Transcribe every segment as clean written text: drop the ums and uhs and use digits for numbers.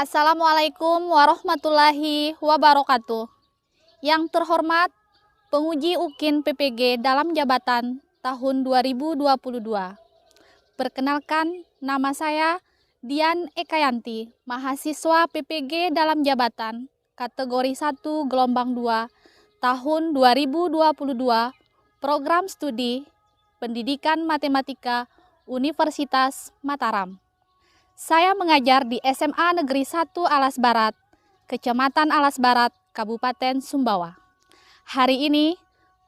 Assalamualaikum warahmatullahi wabarakatuh. Yang terhormat, penguji UKIN PPG dalam jabatan tahun 2022. Perkenalkan, nama saya Dian Ekayanti, mahasiswa PPG dalam jabatan kategori 1 gelombang 2 tahun 2022, program studi Pendidikan Matematika Universitas Mataram. Saya mengajar di SMA Negeri 1 Alas Barat, Kecamatan Alas Barat, Kabupaten Sumbawa. Hari ini,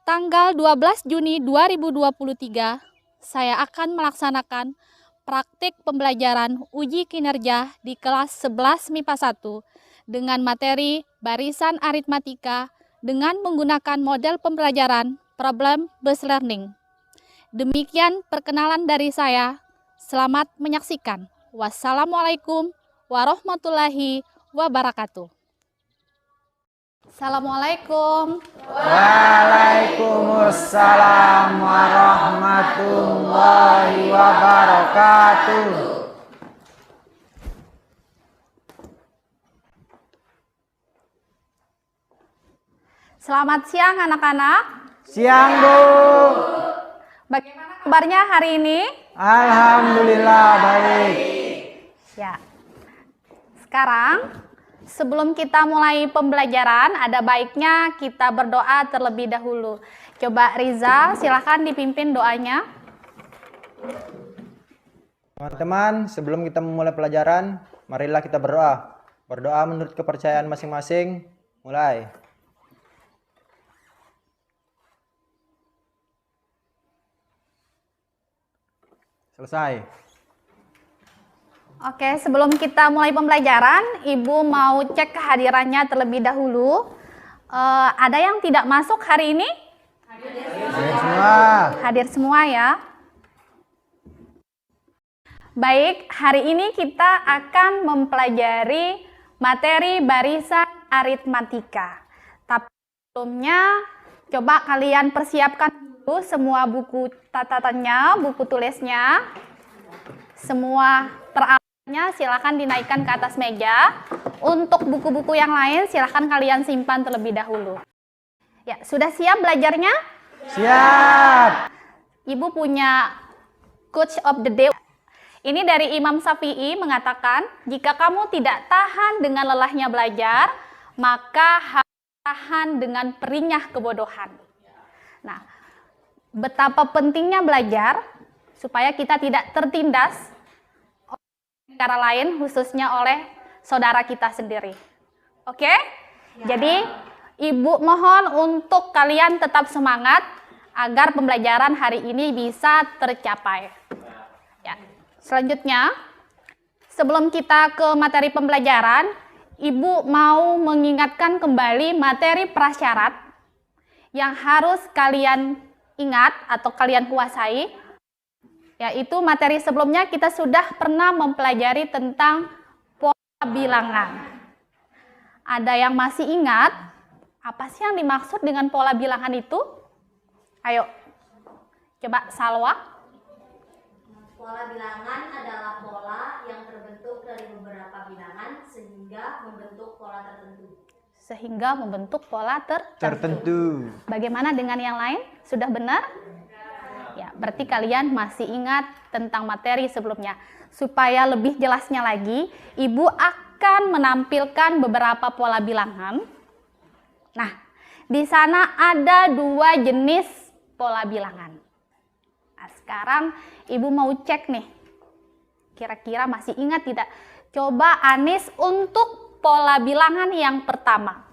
tanggal 12 Juni 2023, saya akan melaksanakan praktik pembelajaran uji kinerja di kelas 11 MIPA 1 dengan materi barisan aritmatika dengan menggunakan model pembelajaran problem-based learning. Demikian perkenalan dari saya. Selamat menyaksikan. Wassalamualaikum warahmatullahi wabarakatuh. Assalamualaikum. Waalaikumsalam warahmatullahi wabarakatuh. Selamat siang anak-anak. Siang, Bu. Bagaimana kabarnya hari ini? Alhamdulillah baik. Ya. Sekarang, sebelum kita mulai pembelajaran, ada baiknya kita berdoa terlebih dahulu. Coba Rizal, silakan dipimpin doanya. Teman-teman, sebelum kita memulai pelajaran, marilah kita berdoa. Berdoa menurut kepercayaan masing-masing. Mulai. Selesai. Oke, sebelum kita mulai pembelajaran, Ibu mau cek kehadirannya terlebih dahulu. Ada yang tidak masuk hari ini? Hadir semua. Hadir semua ya. Baik, hari ini kita akan mempelajari materi barisan aritmatika. Tapi sebelumnya, coba kalian persiapkan dulu semua buku catatannya, buku tulisnya, semua peralatannya silakan dinaikkan ke atas meja. Untuk buku-buku yang lain silakan kalian simpan terlebih dahulu. Ya, sudah siap belajarnya? Siap. Ibu punya quote of the day. Ini dari Imam Syafi'i mengatakan, jika kamu tidak tahan dengan lelahnya belajar, maka harus tahan dengan perinyah kebodohan. Nah, betapa pentingnya belajar supaya kita tidak tertindas oleh negara lain, khususnya oleh saudara kita sendiri. Oke? Ya. Jadi, Ibu mohon untuk kalian tetap semangat agar pembelajaran hari ini bisa tercapai. Ya. Selanjutnya, sebelum kita ke materi pembelajaran, Ibu mau mengingatkan kembali materi prasyarat yang harus kalian ingat atau kalian kuasai, yaitu materi sebelumnya kita sudah pernah mempelajari tentang pola bilangan. Ada yang masih ingat apa sih yang dimaksud dengan pola bilangan itu? Ayo, coba Salwa. Pola bilangan adalah pola yang terbentuk dari beberapa bilangan sehingga membentuk pola tertentu. Bagaimana dengan yang lain? Sudah benar? Ya, berarti kalian masih ingat tentang materi sebelumnya. Supaya lebih jelasnya lagi, Ibu akan menampilkan beberapa pola bilangan. Nah, di sana ada 2 jenis pola bilangan. Nah, sekarang Ibu mau cek nih. Kira-kira masih ingat tidak? Coba Anis untuk pola bilangan yang pertama.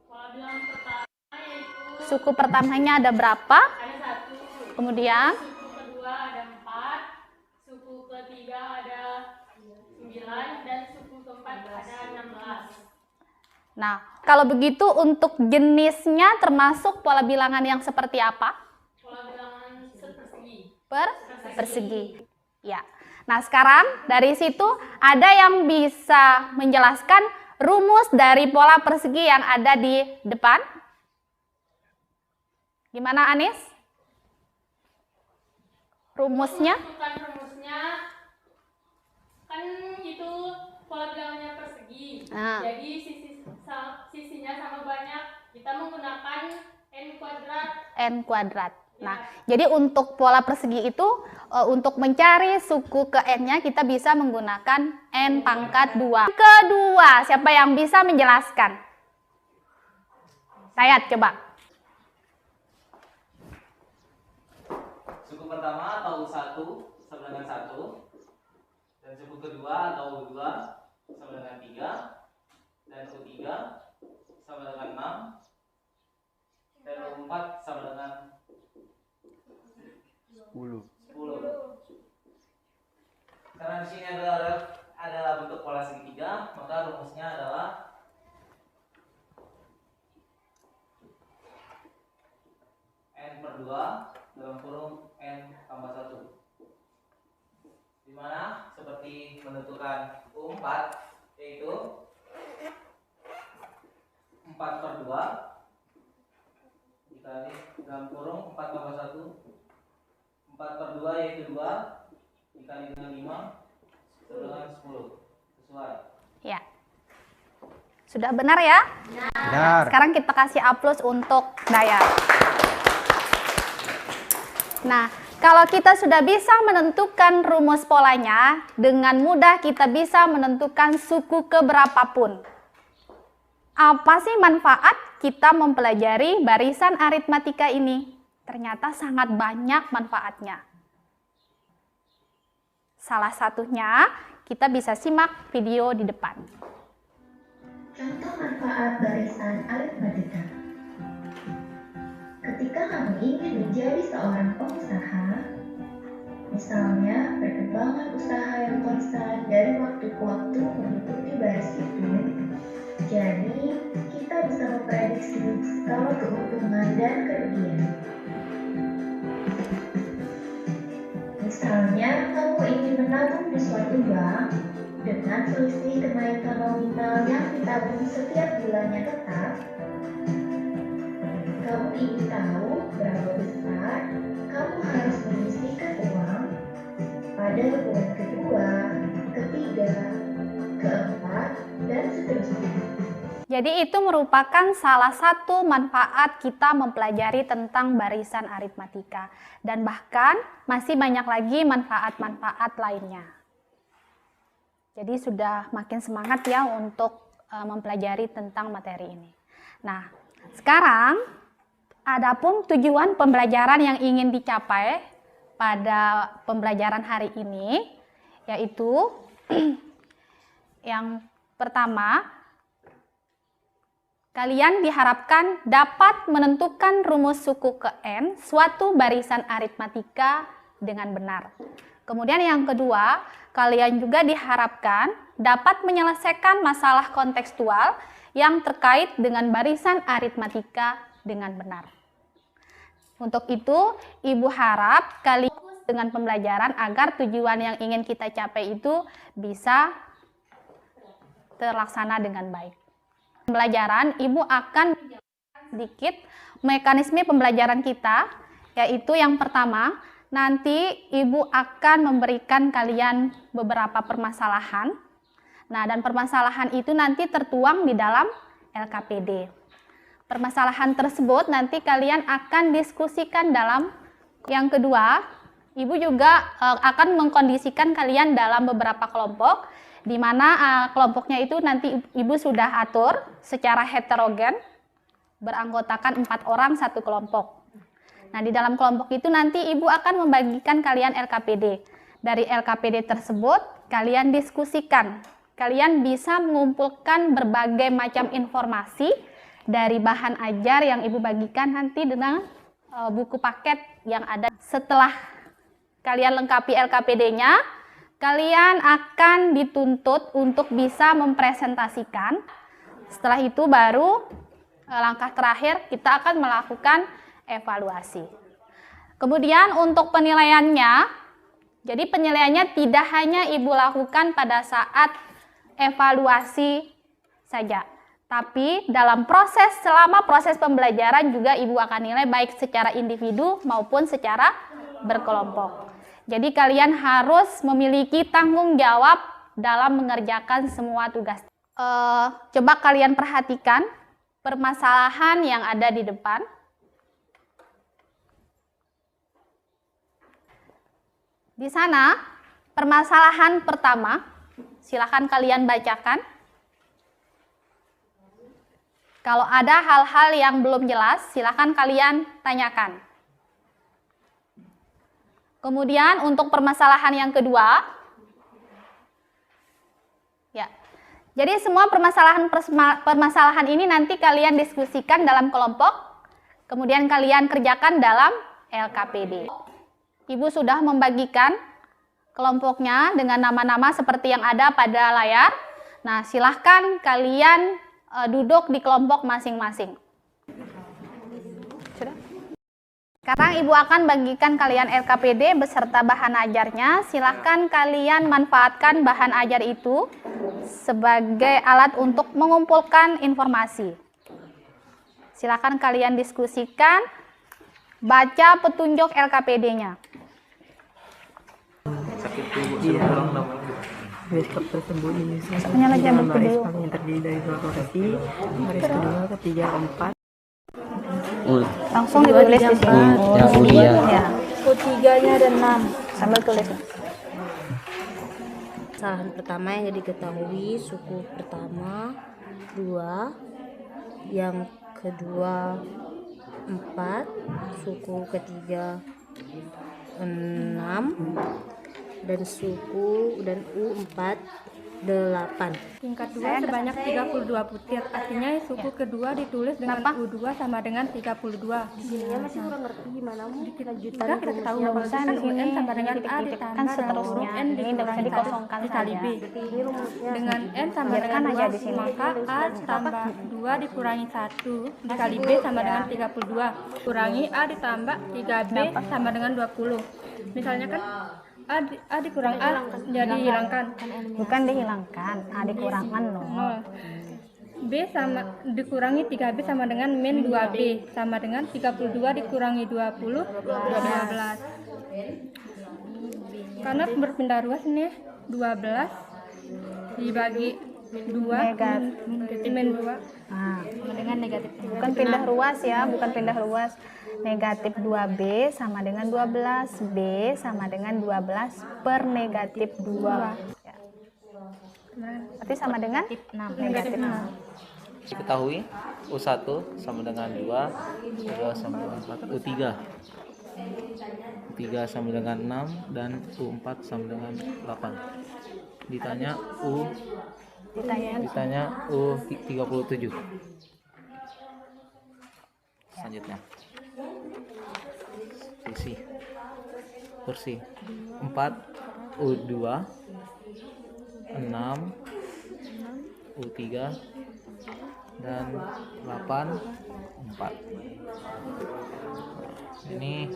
Pola bilangan pertama yaitu Suku pertamanya ada berapa? ada 1. Kemudian Suku kedua ada 4. Suku ketiga ada 9 dan suku keempat ada 16. nah, kalau begitu untuk jenisnya termasuk pola bilangan yang seperti apa? Pola bilangan sepersegi. Persegi. Ya. Nah, sekarang dari situ ada yang bisa menjelaskan rumus dari pola persegi yang ada di depan? Gimana Anis? Rumusnya? Bukan rumusnya, kan itu pola bilangannya persegi. Nah. Jadi sisinya sama banyak. Kita menggunakan n kuadrat. N kuadrat. Nah, jadi untuk pola persegi itu untuk mencari suku ke n-nya kita bisa menggunakan n pangkat 2. Kedua, siapa yang bisa menjelaskan? Sayat, coba. Suku pertama atau U1 sama dengan 1, dan suku kedua atau U2 sama dengan 3, dan U3 sama dengan 6, dan U4 sama dengan 10. Karena di sini adalah bentuk pola segitiga, maka rumusnya adalah n/2 dalam kurung n tambah 1, dimana seperti menentukan U4 yaitu 4/2 dikali dalam kurung 4 tambah 1, 4/2 yaitu 2 dikali dengan 5 sama dengan 10. Sesuai. Ya. Sudah benar ya? Benar. Sekarang kita kasih aplaus untuk Dayat. Nah, kalau kita sudah bisa menentukan rumus polanya, dengan mudah kita bisa menentukan suku ke berapapun. Apa sih manfaat kita mempelajari barisan aritmatika ini? Ternyata sangat banyak manfaatnya. Salah satunya, kita bisa simak video di depan. Contoh manfaat barisan aritmatika. Ketika kamu ingin menjadi seorang pengusaha, misalnya perkembangan usaha yang konstan dari waktu ke waktu mengikuti baris itu, jadi kita bisa memprediksi skala keuntungan dan kerugian. Misalnya, kamu ingin menabung di suatu bank dengan selisih kenaikan nominal yang ditabung setiap bulannya tetap. Kamu ingin tahu berapa besar kamu harus menyisihkan uang pada bulan kedua, ketiga, keempat, dan seterusnya. Jadi itu merupakan salah satu manfaat kita mempelajari tentang barisan aritmatika. Dan bahkan masih banyak lagi manfaat-manfaat lainnya. Jadi sudah makin semangat ya untuk mempelajari tentang materi ini. Nah, sekarang adapun tujuan pembelajaran yang ingin dicapai pada pembelajaran hari ini, yaitu yang pertama, kalian diharapkan dapat menentukan rumus suku ke n suatu barisan aritmatika dengan benar. Kemudian yang kedua, kalian juga diharapkan dapat menyelesaikan masalah kontekstual yang terkait dengan barisan aritmatika dengan benar. Untuk itu, Ibu harap kalian fokus dengan pembelajaran agar tujuan yang ingin kita capai itu bisa terlaksana dengan baik. Pembelajaran, Ibu akan menjelaskan sedikit mekanisme pembelajaran kita, yaitu yang pertama, nanti Ibu akan memberikan kalian beberapa permasalahan. Nah, dan permasalahan itu nanti tertuang di dalam LKPD. Permasalahan tersebut nanti kalian akan diskusikan dalam yang kedua, Ibu juga akan mengkondisikan kalian dalam beberapa kelompok, di mana kelompoknya itu nanti Ibu sudah atur secara heterogen, beranggotakan 4 orang satu kelompok. Nah, di dalam kelompok itu nanti Ibu akan membagikan kalian LKPD. Dari LKPD tersebut, kalian diskusikan. Kalian bisa mengumpulkan berbagai macam informasi dari bahan ajar yang Ibu bagikan nanti dengan buku paket yang ada. Setelah kalian lengkapi LKPD-nya, kalian akan dituntut untuk bisa mempresentasikan. Setelah itu baru langkah terakhir kita akan melakukan evaluasi. Kemudian untuk penilaiannya, jadi penilaiannya tidak hanya Ibu lakukan pada saat evaluasi saja, tapi dalam selama proses pembelajaran juga Ibu akan nilai baik secara individu maupun secara berkelompok. Jadi kalian harus memiliki tanggung jawab dalam mengerjakan semua tugas. Coba kalian perhatikan permasalahan yang ada di depan. Di sana, permasalahan pertama, silakan kalian bacakan. Kalau ada hal-hal yang belum jelas, silakan kalian tanyakan. Kemudian untuk permasalahan yang kedua, ya. Jadi semua permasalahan ini nanti kalian diskusikan dalam kelompok, kemudian kalian kerjakan dalam LKPD. Ibu sudah membagikan kelompoknya dengan nama-nama seperti yang ada pada layar. Nah, silahkan kalian duduk di kelompok masing-masing. Sudah? Sekarang Ibu akan bagikan kalian LKPD beserta bahan ajarnya. Silahkan kalian manfaatkan bahan ajar itu sebagai alat untuk mengumpulkan informasi. Silahkan kalian diskusikan, baca petunjuk LKPD-nya. Bioskop tersembunyi Punya lagi yang baris video. yang terdiri dari 2 lokasi, baris kedua, ketiga, keempat. Langsung ditulis di sini. Yang kuliah. Ya, U3-nya ada 6. sambil tulis. Kesalahan pertama yang diketahui suku pertama 2, yang kedua 4, suku ketiga 6, dan suku dan U4 8. Tingkat 2 sebanyak 32 butir. Artinya suku kedua ditulis dengan U2 sama dengan 32. Disininya masih kurang ngerti gimana mau lanjutan Udah kita ketahui bahwa Kan di sini UN sama dengan A kan ditambah seterusnya. N Ini tidak bisa dikosongkan dikali B. ini rumusnya. Dengan N sama Biarkan dengan aja 2, di sini. maka A tambah 2 dikurangi 1 dikali B sama dengan 32. Kurangi A ditambah 3B sama dengan 20. Misalnya kan A dikurang A jadi hilangkan. Bukan dihilangkan, dikurangkan loh. 0. B sama dikurangi 3B sama dengan min 2B sama dengan 32 dikurangi 20 12. Karena berpindah ruas nih 12 dibagi 2 min 2 Nah, sama dengan negatif 3. bukan pindah ruas ya, bukan pindah ruas. Negatif 2B sama dengan 12, B sama dengan 12 per negatif 2. Ya. Berarti sama dengan negatif 6. Diketahui U1 sama dengan 2, U2 sama dengan 4, U3. U3 sama dengan 6 dan U4 sama dengan 8. Ditanya U37. Selanjutnya. Kursi 4 U2 6 U3 dan 8 4. Ini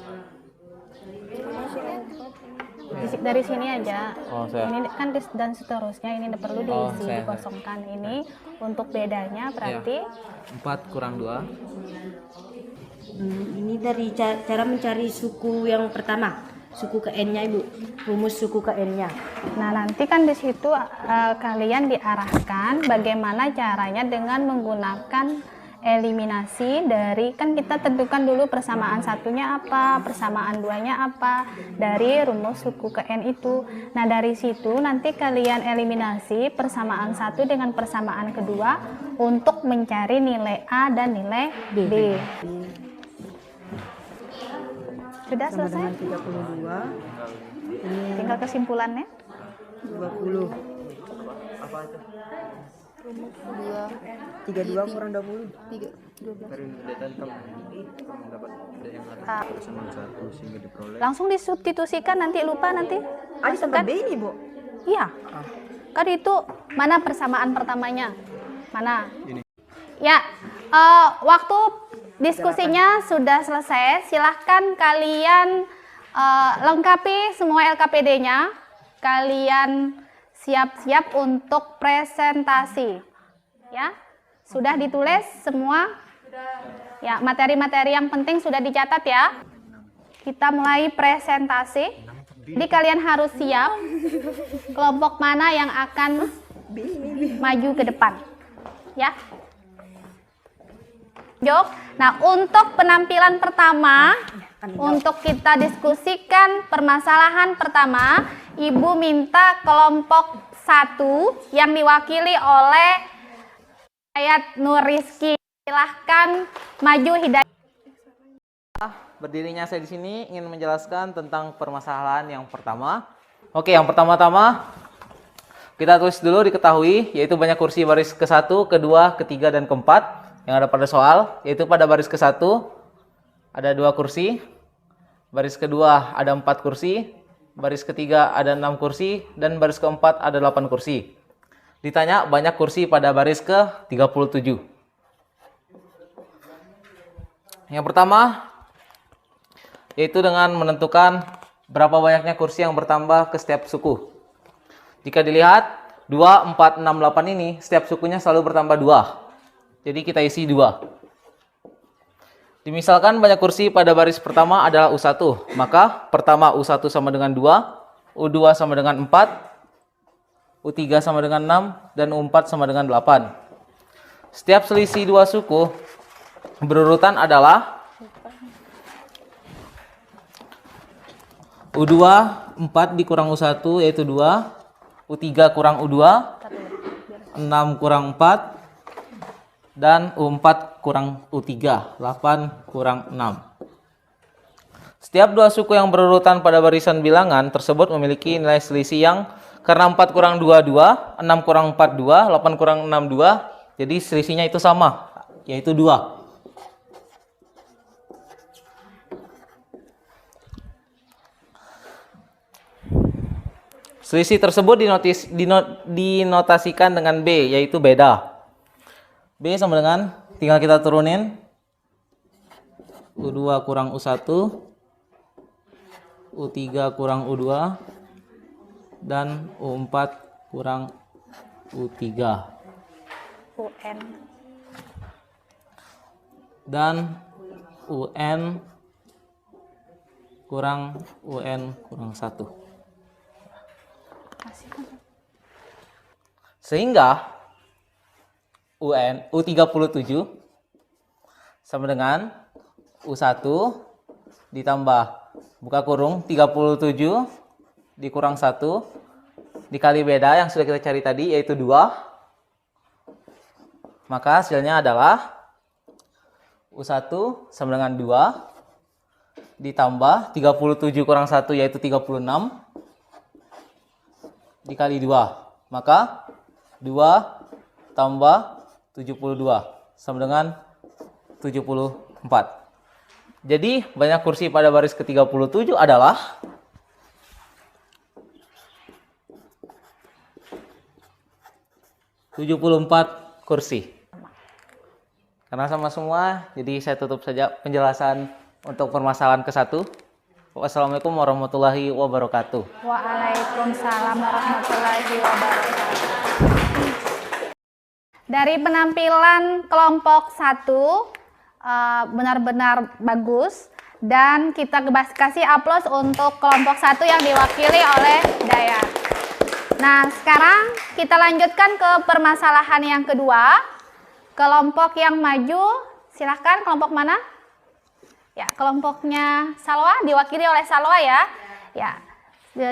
Dari sini aja. saya. Ini kan dan seterusnya ini perlu diisi, saya. dikosongkan. Ini untuk bedanya berarti 4 kurang 2. Ini dari cara mencari suku yang pertama, suku ke N-nya Ibu, rumus suku ke N-nya. Nah, nanti kan di situ kalian diarahkan bagaimana caranya dengan menggunakan eliminasi dari, kan kita tentukan dulu persamaan satunya apa, persamaan duanya apa dari rumus suku ke N itu. Nah, dari situ nanti kalian eliminasi persamaan satu dengan persamaan kedua untuk mencari nilai A dan nilai B. Sudah Sama selesai? dengan 32, Tinggal kesimpulannya. 20. Apa itu? 32 kurang 20. Langsung disubstitusikan, nanti lupa nanti. Sampai B ini, Bu. Iya. Kan itu mana persamaan pertamanya? Mana? Ya, waktu diskusinya sudah selesai. Silahkan kalian lengkapi semua LKPD-nya. Kalian siap-siap untuk presentasi. Ya, sudah ditulis semua? Ya, materi-materi yang penting sudah dicatat ya. Kita mulai presentasi. Jadi kalian harus siap kelompok mana yang akan maju ke depan. Ya. Nah, untuk penampilan pertama, untuk kita diskusikan permasalahan pertama, Ibu minta kelompok 1 yang diwakili oleh Hidayat Nur Rizky. Silahkan maju Hidayat. Berdirinya saya di sini ingin menjelaskan tentang permasalahan yang pertama. Oke, yang pertama-tama kita tulis dulu diketahui, yaitu banyak kursi baris ke-1, ke-2, ke-3, dan ke-4 yang ada pada soal, yaitu pada baris ke-1 ada 2 kursi, baris kedua ada 4 kursi, baris ketiga ada 6 kursi, dan baris keempat ada 8 kursi. Ditanya banyak kursi pada baris ke-37. Yang pertama, yaitu dengan menentukan berapa banyaknya kursi yang bertambah ke setiap suku. Jika dilihat, 2, 4, 6, 8 ini, setiap sukunya selalu bertambah 2. Jadi kita isi 2. Dimisalkan banyak kursi pada baris pertama adalah U1, maka pertama U1 sama dengan 2, U2 sama dengan 4, U3 sama dengan 6, dan U4 sama dengan 8. Setiap selisih 2 suku berurutan adalah U2 4 dikurang U1 yaitu 2, U3 kurang U2, 6 kurang 4, dan U4 kurang U3, 8 kurang 6. Setiap 2 suku yang berurutan pada barisan bilangan tersebut memiliki nilai selisih yang karena 4 kurang 2, 2, 6 kurang 4, 2, 8 kurang 6, 2, jadi selisihnya itu sama, yaitu 2. Selisih tersebut dinotasikan dengan B, yaitu beda. B sama dengan, tinggal kita turunin, U2 kurang U1, U3 kurang U2, dan U4 kurang U3. UN. Dan UN kurang 1. Sehingga U37 sama dengan U1 ditambah buka kurung 37 dikurang 1 dikali beda yang sudah kita cari tadi yaitu 2. Maka hasilnya adalah U1 sama dengan 2 ditambah 37 kurang 1 yaitu 36 dikali 2. Maka 2 tambah 72 sama dengan 74. Jadi banyak kursi pada baris ke-37 adalah kursi. Karena sama semua, jadi saya tutup saja penjelasan untuk permasalahan ke-1. Wassalamualaikum warahmatullahi wabarakatuh. Waalaikumsalam warahmatullahi wabarakatuh. Dari penampilan kelompok 1 benar-benar bagus dan kita kasih aplaus untuk kelompok 1 yang diwakili oleh Dayat. Nah, sekarang kita lanjutkan ke permasalahan yang kedua. Kelompok yang maju, silahkan kelompok mana? Ya, kelompoknya Salwa, diwakili oleh Salwa ya. Ya,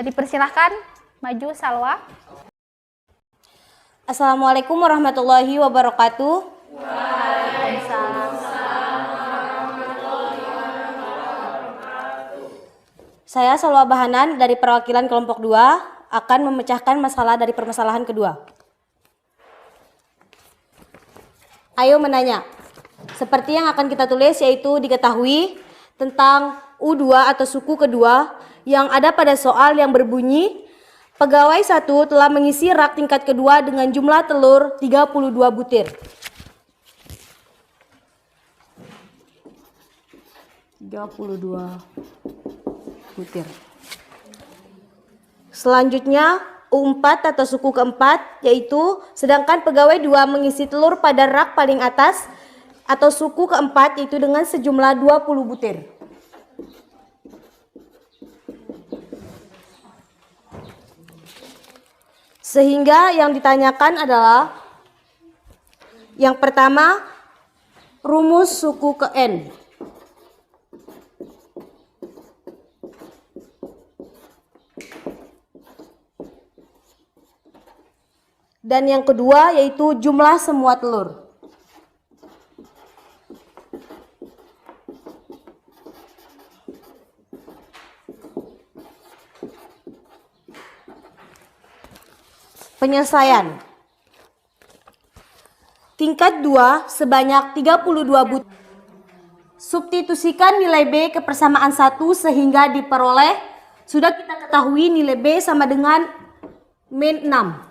dipersilahkan maju Salwa. Assalamualaikum warahmatullahi wabarakatuh. Waalaikumsalam. Saya Salwa Bahanan dari perwakilan kelompok 2 akan memecahkan masalah dari permasalahan kedua. Ayo menanya. Seperti yang akan kita tulis yaitu diketahui tentang U2 atau suku kedua yang ada pada soal yang berbunyi pegawai 1 telah mengisi rak tingkat kedua dengan jumlah telur 32 butir. 32 butir. Selanjutnya U4 atau suku keempat yaitu sedangkan pegawai 2 mengisi telur pada rak paling atas atau suku keempat yaitu dengan sejumlah 20 butir. Sehingga yang ditanyakan adalah yang pertama, rumus suku ke N. Dan yang kedua yaitu jumlah semua telur. Penyelesaian. Tingkat 2 sebanyak 32 butir. Substitusikan nilai B ke persamaan 1 sehingga diperoleh, sudah kita ketahui nilai B sama dengan min 6.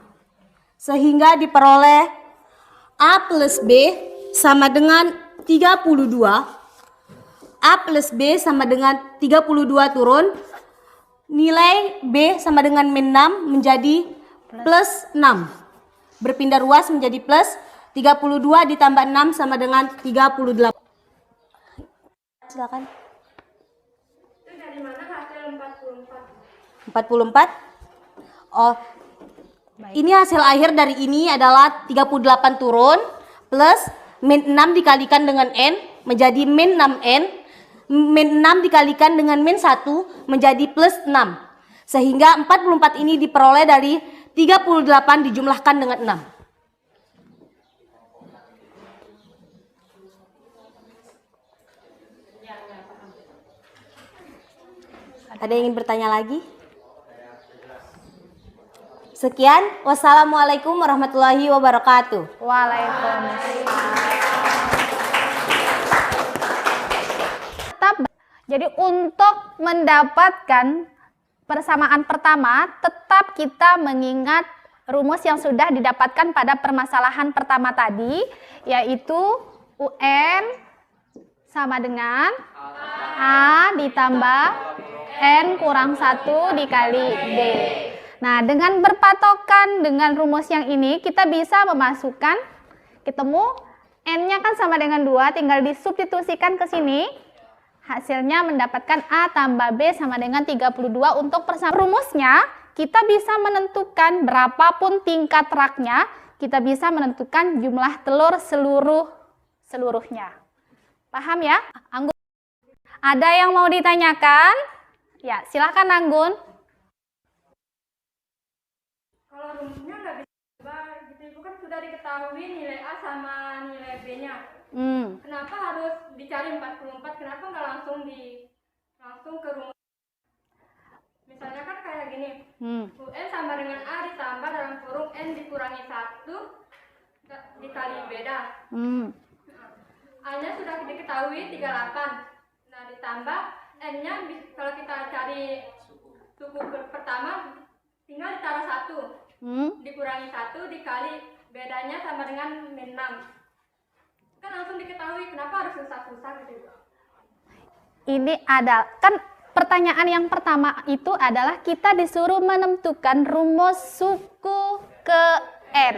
Sehingga diperoleh A plus B sama dengan 32. A plus B sama dengan 32 turun. Nilai B sama dengan min 6 menjadi plus 6. Berpindah ruas menjadi plus 32 ditambah 6 sama dengan 38. Silakan. Itu dari mana hasil 44? 44? Oh, ini hasil akhir dari ini adalah 38 turun plus min 6 dikalikan dengan N menjadi min 6N. Min 6 dikalikan dengan min 1 menjadi plus 6. Sehingga 44 ini diperoleh dari 38 dijumlahkan dengan 6. Ada yang ingin bertanya lagi? Sekian, wassalamualaikum warahmatullahi wabarakatuh. Waalaikumsalam. Jadi untuk mendapatkan persamaan pertama, tetap kita mengingat rumus yang sudah didapatkan pada permasalahan pertama tadi, yaitu UN sama dengan A ditambah N kurang 1 dikali D. Nah, dengan berpatokan dengan rumus yang ini, kita bisa memasukkan, ketemu N-nya kan sama dengan 2, tinggal disubstitusikan ke sini. Hasilnya mendapatkan A tambah B sama dengan 32 untuk persamaan. Rumusnya, kita bisa menentukan berapapun tingkat raknya, kita bisa menentukan jumlah telur seluruhnya. Paham ya? Anggun, ada yang mau ditanyakan? Ya, silakan Anggun. Kalau rumusnya nggak bisa diubah, gitu Ibu, kan sudah diketahui nilai A sama nilai B-nya. Kenapa harus dicari 44? Kenapa nggak langsung ke rumus? Misalnya kan kayak gini, UN sama dengan A ditambah dalam kurung N dikurangi 1 dikali beda. A-nya sudah diketahui 38. Nah, ditambah N-nya kalau kita cari suku pertama tinggal ditaruh 1. Dikurangi 1 dikali bedanya sama dengan min 6. Kan langsung diketahui, kenapa harus susah-susah gitu. Ini ada, kan pertanyaan yang pertama itu adalah kita disuruh menentukan rumus suku ke N.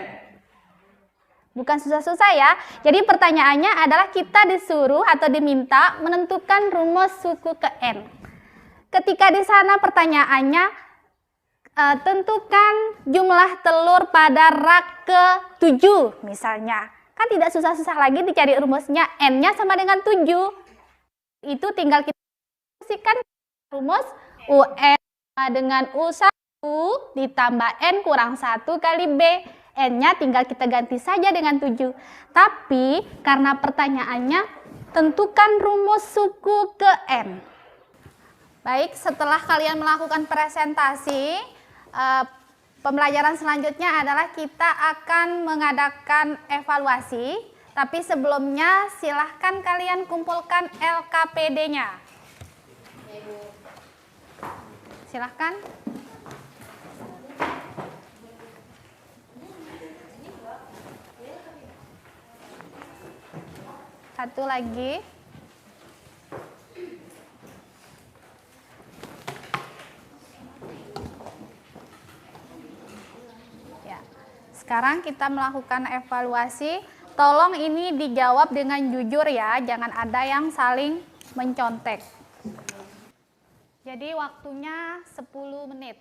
Bukan susah-susah ya. Jadi pertanyaannya adalah kita disuruh atau diminta menentukan rumus suku ke N. Ketika di sana pertanyaannya, tentukan jumlah telur pada rak ke-7 misalnya. Kan tidak susah-susah lagi dicari rumusnya, N-nya sama dengan 7. Itu tinggal kita kasihkan rumus UN dengan U1 ditambah N kurang 1 kali B. N-nya tinggal kita ganti saja dengan 7. Tapi karena pertanyaannya tentukan rumus suku ke N. Baik, setelah kalian melakukan presentasi, pembelajaran selanjutnya adalah kita akan mengadakan evaluasi. Tapi sebelumnya silahkan kalian kumpulkan LKPD-nya. Silahkan. Satu lagi. Ya. Sekarang kita melakukan evaluasi. Tolong ini dijawab dengan jujur ya, jangan ada yang saling mencontek. Jadi waktunya 10 menit.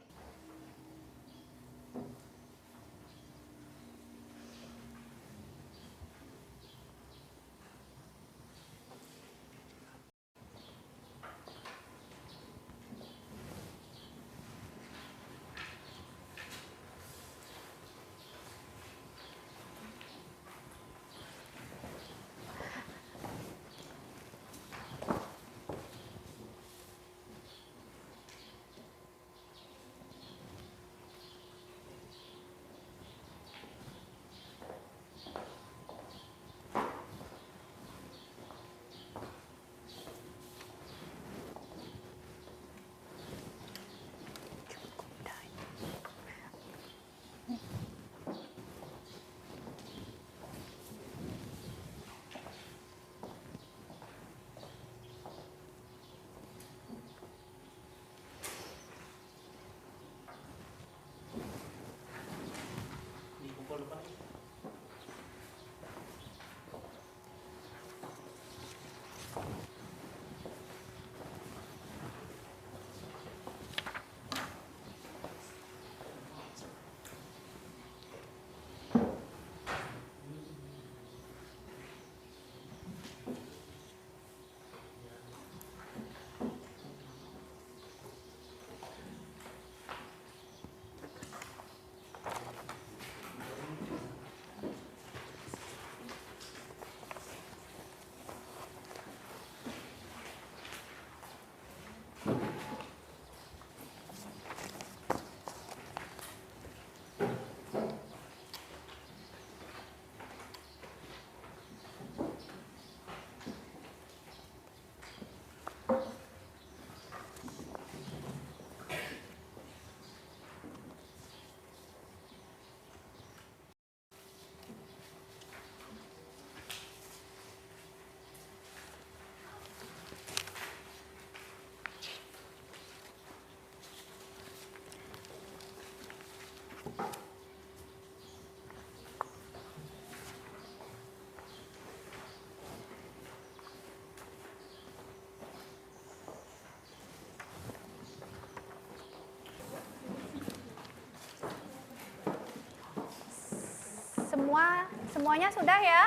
Semuanya sudah ya?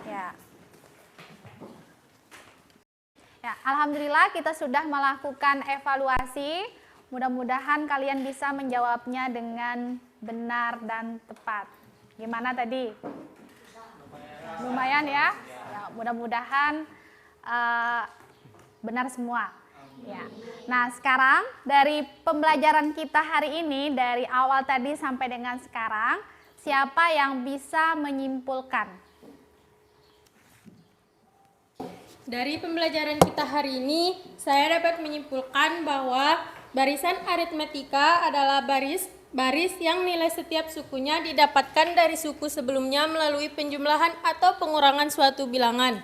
Ya. Ya, alhamdulillah kita sudah melakukan evaluasi. Mudah-mudahan kalian bisa menjawabnya dengan benar dan tepat. Gimana tadi? Lumayan ya? Ya, mudah-mudahan benar semua. Ya. Nah, sekarang dari pembelajaran kita hari ini, dari awal tadi sampai dengan sekarang, siapa yang bisa menyimpulkan? Dari pembelajaran kita hari ini, saya dapat menyimpulkan bahwa barisan aritmetika adalah baris yang nilai setiap sukunya didapatkan dari suku sebelumnya melalui penjumlahan atau pengurangan suatu bilangan.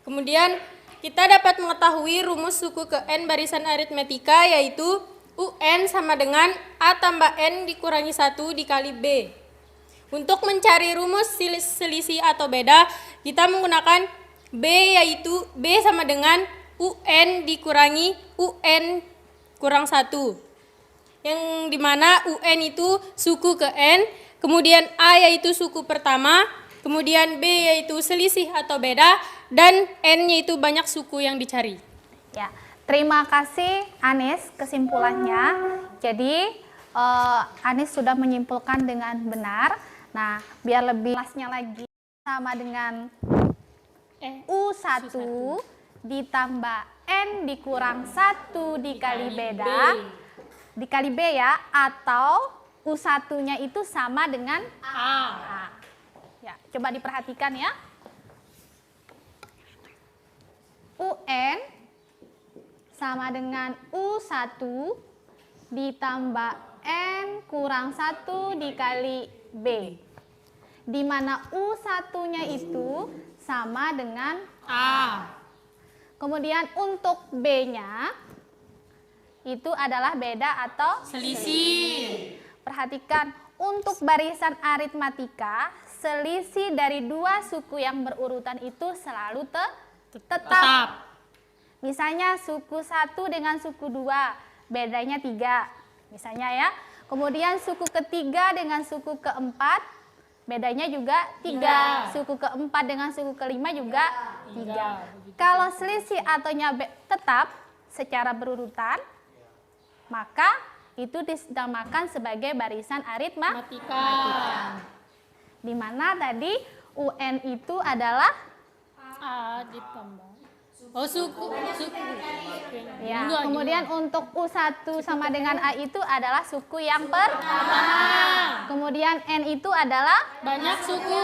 Kemudian, kita dapat mengetahui rumus suku ke N barisan aritmetika, yaitu UN sama dengan A tambah N dikurangi 1 dikali B. Untuk mencari rumus selisih atau beda, kita menggunakan B, yaitu B sama dengan UN dikurangi UN kurang 1. Yang dimana UN itu suku ke N, kemudian A yaitu suku pertama, kemudian B yaitu selisih atau beda, dan N yaitu banyak suku yang dicari. Ya, terima kasih Anis kesimpulannya. Jadi Anis sudah menyimpulkan dengan benar. Nah, biar lebih jelasnya lagi, sama dengan U1 ditambah N dikurang 1 dikali beda, dikali B ya, atau U1-nya itu sama dengan A. Ya, coba diperhatikan ya. UN sama dengan U1 ditambah N kurang 1 dikali B, di mana U1-nya itu sama dengan A. Kemudian untuk B-nya itu adalah beda atau selisih. Perhatikan, untuk barisan aritmatika, selisih dari dua suku yang berurutan itu selalu tetap. Misalnya suku 1 dengan suku 2, bedanya 3. Misalnya ya. Kemudian suku ketiga dengan suku keempat, bedanya juga 3. Suku keempat dengan suku kelima juga 3. Kalau selisih atau tetap secara berurutan, maka itu dinamakan sebagai barisan aritmatika. Di mana tadi UN itu adalah A ditambah suku. Ya, kemudian untuk U1 sama dengan A itu adalah suku yang pertama. Kemudian N itu adalah banyak suku.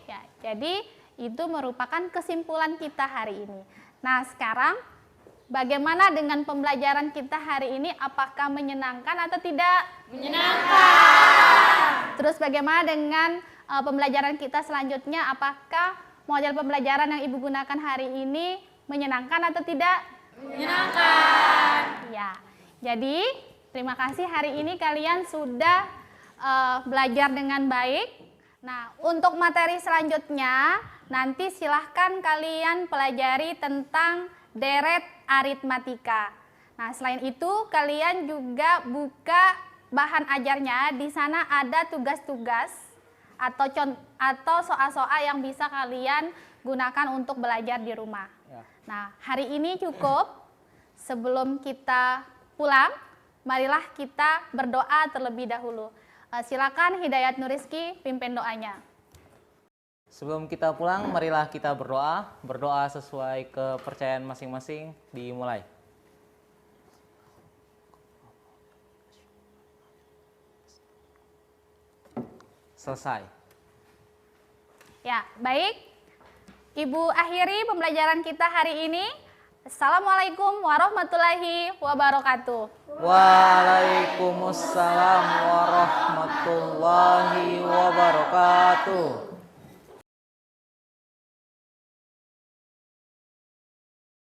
Ya, jadi itu merupakan kesimpulan kita hari ini. Nah, sekarang bagaimana dengan pembelajaran kita hari ini? Apakah menyenangkan atau tidak? Menyenangkan. Terus bagaimana dengan pembelajaran kita selanjutnya? Apakah model pembelajaran yang Ibu gunakan hari ini menyenangkan atau tidak? Menyenangkan. Ya, jadi terima kasih hari ini kalian sudah belajar dengan baik. Nah, untuk materi selanjutnya nanti silahkan kalian pelajari tentang deret aritmatika. Nah, selain itu kalian juga buka bahan ajarnya. Di sana ada tugas-tugas atau soal-soal yang bisa kalian gunakan untuk belajar di rumah. Ya. Nah, hari ini cukup. Sebelum kita pulang, marilah kita berdoa terlebih dahulu. Silakan Hidayat Nuriski pimpin doanya. Sebelum kita pulang, marilah kita berdoa. Berdoa sesuai kepercayaan masing-masing. Dimulai. Selesai. Ya, baik. Ibu akhiri pembelajaran kita hari ini. Assalamualaikum warahmatullahi wabarakatuh. Waalaikumsalam warahmatullahi wabarakatuh.